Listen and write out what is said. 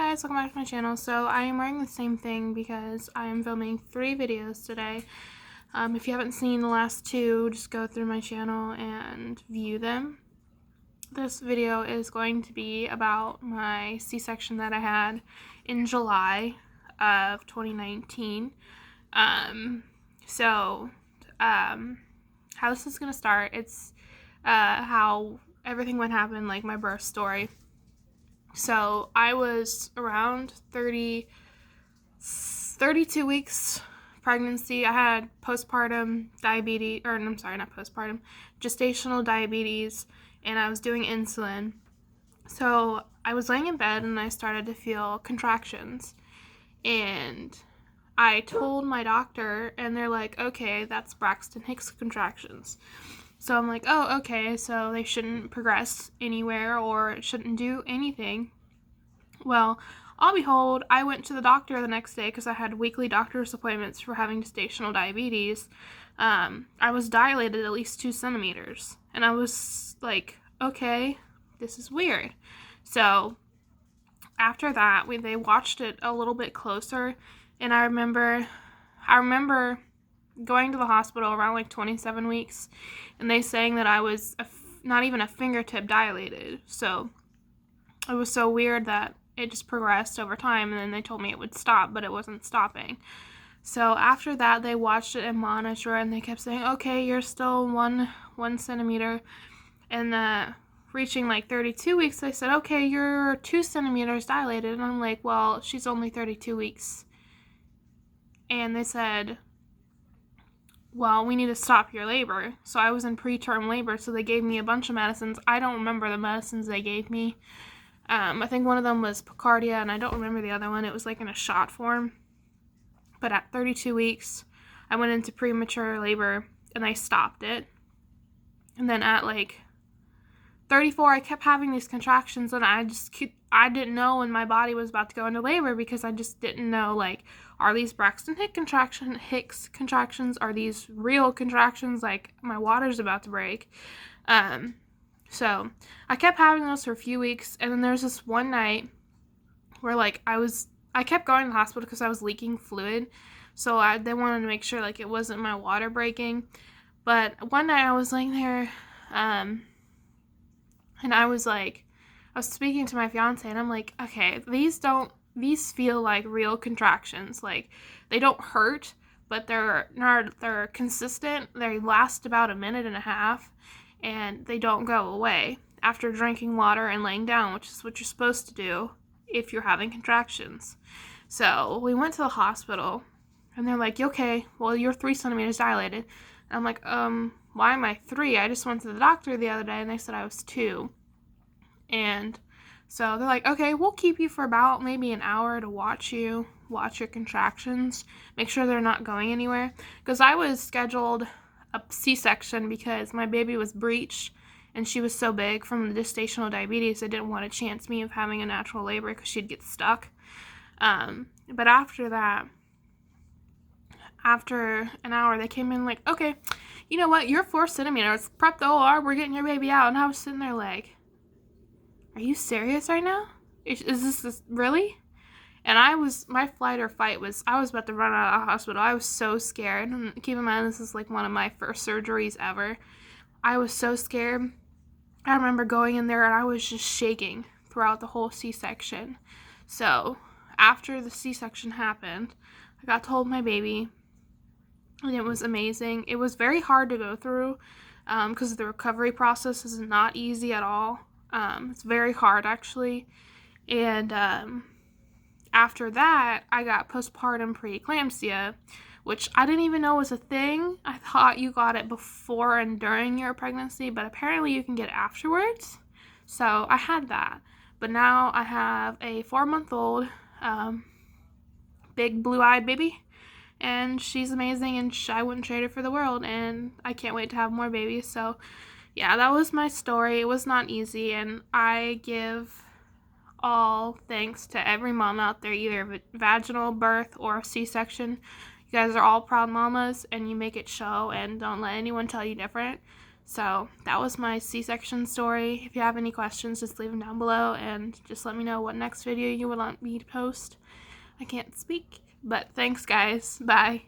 guys, welcome back to my channel. So I am wearing the same thing because I am filming 3 videos today. If you haven't seen the last 2, just go through my channel and view them. This video is going to be about my C-section that I had in July of 2019. How this is going to start, it's how everything would happen, like my birth story. So I was around 32 weeks pregnancy. I had postpartum diabetes, or I'm sorry, not postpartum, gestational diabetes, and I was doing insulin. So I was laying in bed and I started to feel contractions. And I told my doctor, and they're like, okay, that's Braxton Hicks contractions. So I'm like, oh, okay, so they shouldn't progress anywhere or it shouldn't do anything. Well, all behold, I went to the doctor the next day because I had weekly doctor's appointments for having gestational diabetes. I was dilated at least 2 centimeters. And I was like, okay, this is weird. So after that, they watched it a little bit closer. And I remember going to the hospital around like 27 weeks, and they saying that I was not even a fingertip dilated. So it was so weird that it just progressed over time, and then they told me it would stop, but it wasn't stopping. So after that, they watched it and monitored, and they kept saying, okay, you're still one centimeter. And reaching like 32 weeks, they said, okay, you're 2 centimeters dilated. And I'm like, well, she's only 32 weeks. And they said, well, we need to stop your labor. So I was in preterm labor, so they gave me a bunch of medicines. I don't remember the medicines they gave me. I think one of them was Picardia, and I don't remember the other one. It was like in a shot form. But at 32 weeks, I went into premature labor, and they stopped it. And then at like 34, I kept having these contractions, and I didn't know when my body was about to go into labor because I just didn't know, like, are these Braxton Hicks contractions? Are these real contractions? Like, my water's about to break. So I kept having those for a few weeks, and then there was this one night where, like, I kept going to the hospital because I was leaking fluid, so they wanted to make sure, like, it wasn't my water breaking. But one night I was laying there, and I was speaking to my fiance, and I'm like, okay, these feel like real contractions. Like, they don't hurt, but they're consistent. They last about a minute and a half, and they don't go away after drinking water and laying down, which is what you're supposed to do if you're having contractions. So we went to the hospital, and they're like, okay, well, you're 3 centimeters dilated. And I'm like, why am I 3? I just went to the doctor the other day, and they said I was 2. And so they're like, okay, we'll keep you for about maybe an hour to watch your contractions, make sure they're not going anywhere. Because I was scheduled a C-section because my baby was breached, and she was so big from the gestational diabetes, they didn't want to chance me of having a natural labor because she'd get stuck. But after that, after an hour, they came in like, okay, you know what, you're 4 centimeters, prep the OR, we're getting your baby out. And I was sitting there like, are you serious right now? Is this really? And my flight or fight was, I was about to run out of the hospital. I was so scared. And keep in mind, this is like one of my first surgeries ever. I was so scared. I remember going in there and I was just shaking throughout the whole C-section. So after the C-section happened, I got to hold my baby, and it was amazing. It was very hard to go through because the recovery process is not easy at all. It's very hard, actually. And after that, I got postpartum preeclampsia, which I didn't even know was a thing. I thought you got it before and during your pregnancy, but apparently you can get it afterwards. So I had that. But now I have a 4-month-old big blue-eyed baby, and she's amazing, and I wouldn't trade her for the world, and I can't wait to have more babies. So yeah, that was my story. It was not easy, and I give all thanks to every mom out there, either vaginal birth or C-section. You guys are all proud mamas, and you make it show, and don't let anyone tell you different. So that was my C-section story. If you have any questions, just leave them down below and just let me know what next video you would want me to post. I can't speak, but thanks guys. Bye.